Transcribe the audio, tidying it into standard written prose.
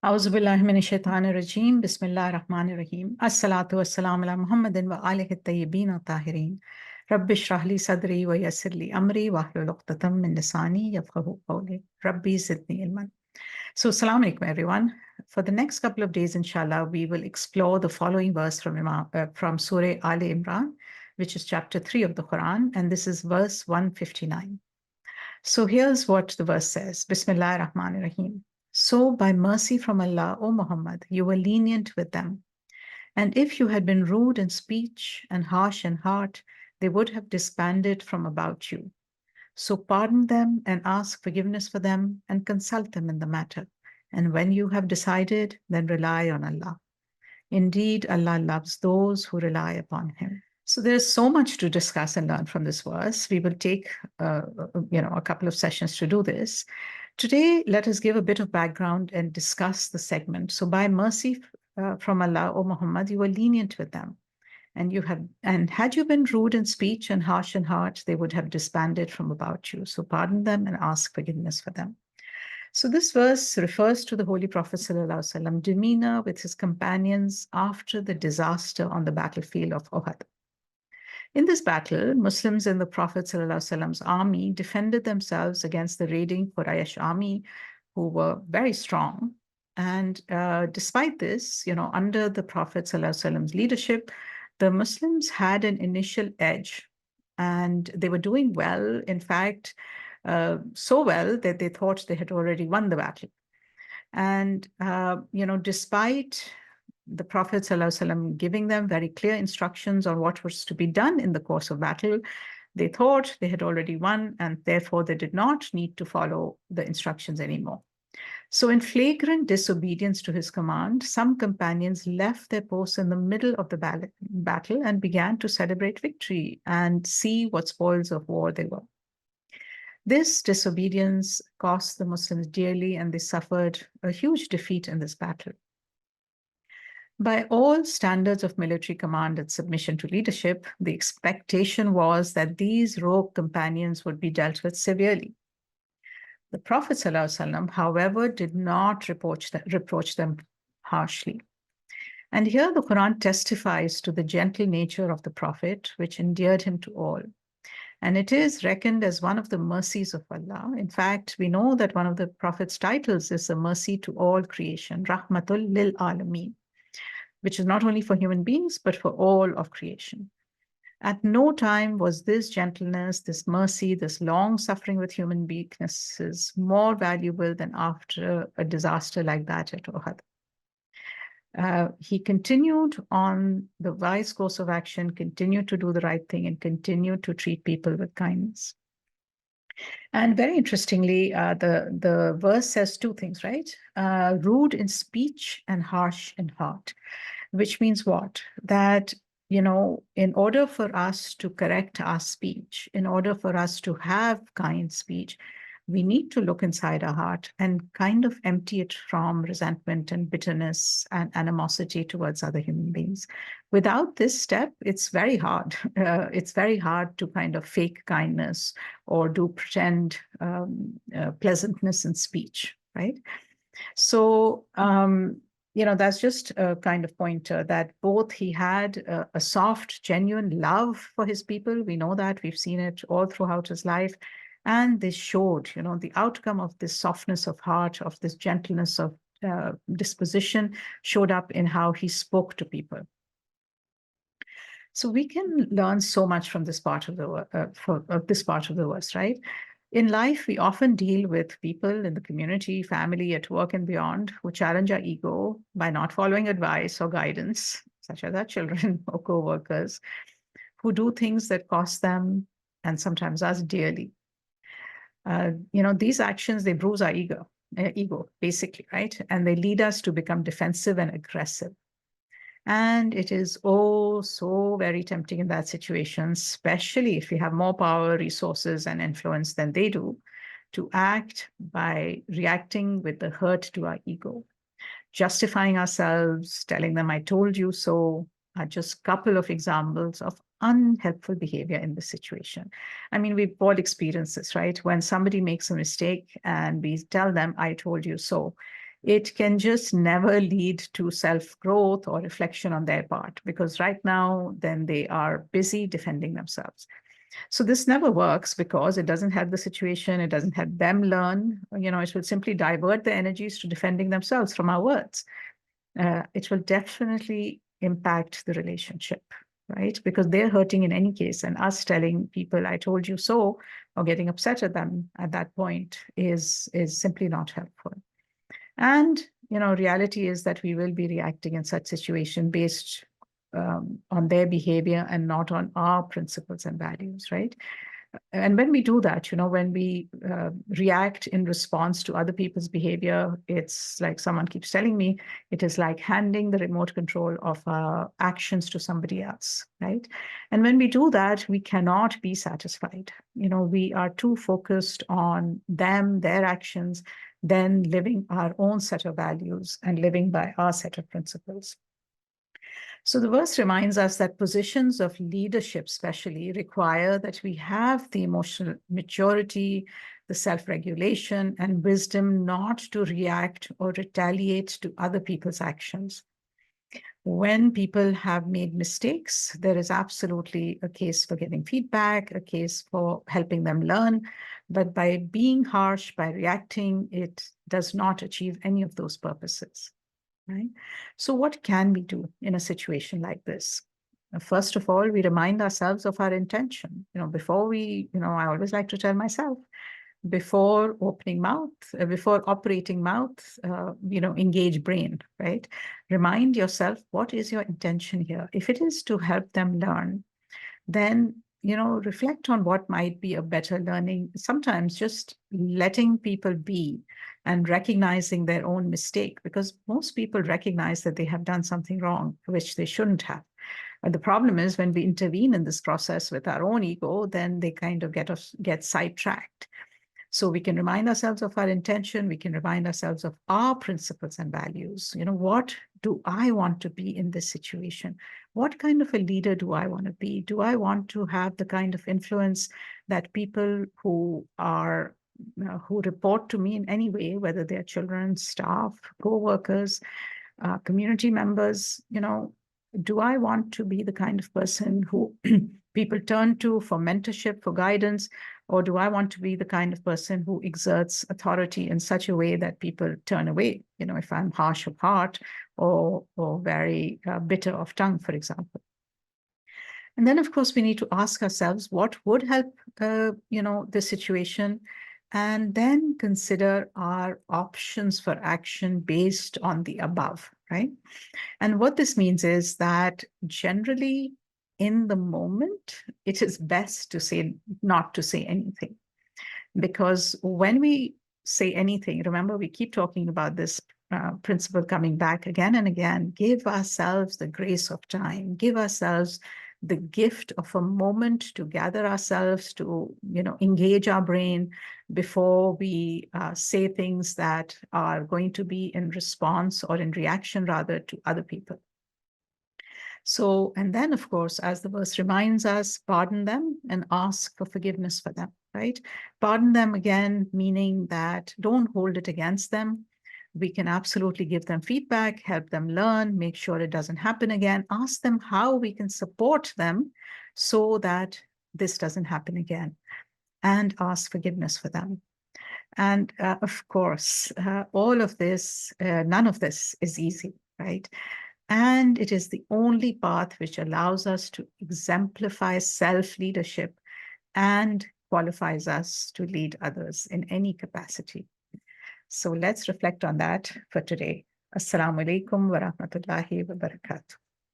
Auzubillahiminashaitanirrajim. Bismillahirrahmanirrahim. Assalatu wassalamu ala Muhammadin wa alihi at-tayyibin at-tahirin. Rabbi shrah li sadri wa yassir li amri wahlul uqdatam min lisani yafqahu qawli. Rabbi zidni ilman. So, assalamu alaikum, everyone. For the next couple of days, inshallah, we will explore the following verse from Sura Ale Imran, which is chapter 3 of the Quran, and this is verse 159. So here's what the verse says. Bismillah ar-Rahman ar-Rahim. So by mercy from Allah, O Muhammad, you were lenient with them. And if you had been rude in speech and harsh in heart, they would have disbanded from about you. So pardon them and ask forgiveness for them and consult them in the matter. And when you have decided, then rely on Allah. Indeed, Allah loves those who rely upon Him. So there's so much to discuss and learn from this verse. We will take, a couple of sessions to do this. Today, let us give a bit of background and discuss the segment. So, by mercy from Allah, O Muhammad, you were lenient with them, and had you been rude in speech and harsh in heart, they would have disbanded from about you. So, pardon them and ask forgiveness for them. So this verse refers to the Holy Prophet ﷺ demeanor with his companions after the disaster on the battlefield of Uhud. In this battle, Muslims in the Prophet ﷺ's army defended themselves against the raiding Quraysh army, who were very strong. And despite this, under the Prophet ﷺ's leadership, the Muslims had an initial edge, and they were doing well. In fact, so well that they thought they had already won the battle. And, despite the Prophet ﷺ giving them very clear instructions on what was to be done in the course of battle, they thought they had already won, and therefore they did not need to follow the instructions anymore. So in flagrant disobedience to his command, some companions left their posts in the middle of the battle and began to celebrate victory and see what spoils of war they were. This disobedience cost the Muslims dearly, and they suffered a huge defeat in this battle. By all standards of military command and submission to leadership, the expectation was that these rogue companions would be dealt with severely. The Prophet ﷺ, however, did not reproach them harshly. And here the Quran testifies to the gentle nature of the Prophet, which endeared him to all. And it is reckoned as one of the mercies of Allah. In fact, we know that one of the Prophet's titles is the mercy to all creation, Rahmatul lil Alameen, which is not only for human beings, but for all of creation. At no time was this gentleness, this mercy, this long suffering with human weaknesses more valuable than after a disaster like that at Uhud. He continued on the wise course of action, continued to do the right thing, and continued to treat people with kindness. And very interestingly, the verse says two things, right? Rude in speech and harsh in heart, which means what? That, in order for us to correct our speech, in order for us to have kind speech, we need to look inside our heart and kind of empty it from resentment and bitterness and animosity towards other human beings. Without this step, it's very hard. It's very hard to kind of fake kindness or do pretend pleasantness in speech, right? So, that's just a kind of pointer that both he had a soft, genuine love for his people. We know that. We've seen it all throughout his life. And this showed, the outcome of this softness of heart, of this gentleness of disposition showed up in how he spoke to people. So we can learn so much from this part of the verse, right? In life, we often deal with people in the community, family, at work, and beyond who challenge our ego by not following advice or guidance, such as our children or co-workers, who do things that cost them and sometimes us dearly. These actions, they bruise our ego, basically, right? And they lead us to become defensive and aggressive. And it is so very tempting in that situation, especially if we have more power, resources, and influence than they do, to act by reacting with the hurt to our ego, justifying ourselves, telling them, I told you so, are just a couple of examples of unhelpful behavior in this situation. I mean, we've all experienced this, right? When somebody makes a mistake and we tell them, I told you so, it can just never lead to self-growth or reflection on their part, because right now, then they are busy defending themselves. So this never works because it doesn't help the situation. It doesn't help them learn. It will simply divert their energies to defending themselves from our words. It will definitely impact the relationship, right? Because they're hurting in any case, and us telling people "I told you so" or getting upset at them at that point is simply not helpful. And reality is that we will be reacting in such situation based on their behavior and not on our principles and values, right? And when we do that, when we react in response to other people's behavior, it's like someone keeps telling me, it is like handing the remote control of our actions to somebody else, right? And when we do that, we cannot be satisfied. We are too focused on them, their actions, than living our own set of values and living by our set of principles. So the verse reminds us that positions of leadership, especially, require that we have the emotional maturity, the self-regulation, and wisdom not to react or retaliate to other people's actions. When people have made mistakes, there is absolutely a case for giving feedback, a case for helping them learn. But by being harsh, by reacting, it does not achieve any of those purposes. Right? So what can we do in a situation like this? First of all, we remind ourselves of our intention. Before we, I always like to tell myself, before opening mouth, before operating mouth, engage brain, right? Remind yourself, what is your intention here? If it is to help them learn, then reflect on what might be a better learning. Sometimes just letting people be and recognizing their own mistake, because most people recognize that they have done something wrong, which they shouldn't have. And the problem is when we intervene in this process with our own ego, then they kind of get sidetracked. So we can remind ourselves of our intention. We can remind ourselves of our principles and values. What do I want to be in this situation? What kind of a leader do I want to be? Do I want to have the kind of influence that people who are who report to me in any way, whether they're children, staff, co-workers, community members, do I want to be the kind of person who people turn to for mentorship, for guidance, or do I want to be the kind of person who exerts authority in such a way that people turn away, if I'm harsh of heart or very bitter of tongue, for example? And then, of course, we need to ask ourselves what would help, the situation, and then consider our options for action based on the above, right? And what this means is that generally in the moment, it is best to say, not to say anything. Because when we say anything, remember, we keep talking about this principle coming back again and again, give ourselves the grace of time, give ourselves the gift of a moment to gather ourselves, to engage our brain before we say things that are going to be in response or in reaction rather to other people. So, and then, of course, as the verse reminds us, pardon them and ask for forgiveness for them, right? Pardon them again, meaning that don't hold it against them. We can absolutely give them feedback, help them learn, make sure it doesn't happen again, ask them how we can support them so that this doesn't happen again, and ask forgiveness for them. And of course, all of this, none of this is easy, right? And it is the only path which allows us to exemplify self-leadership and qualifies us to lead others in any capacity. So let's reflect on that for today. Assalamu alaikum wa rahmatullahi wa barakatuh.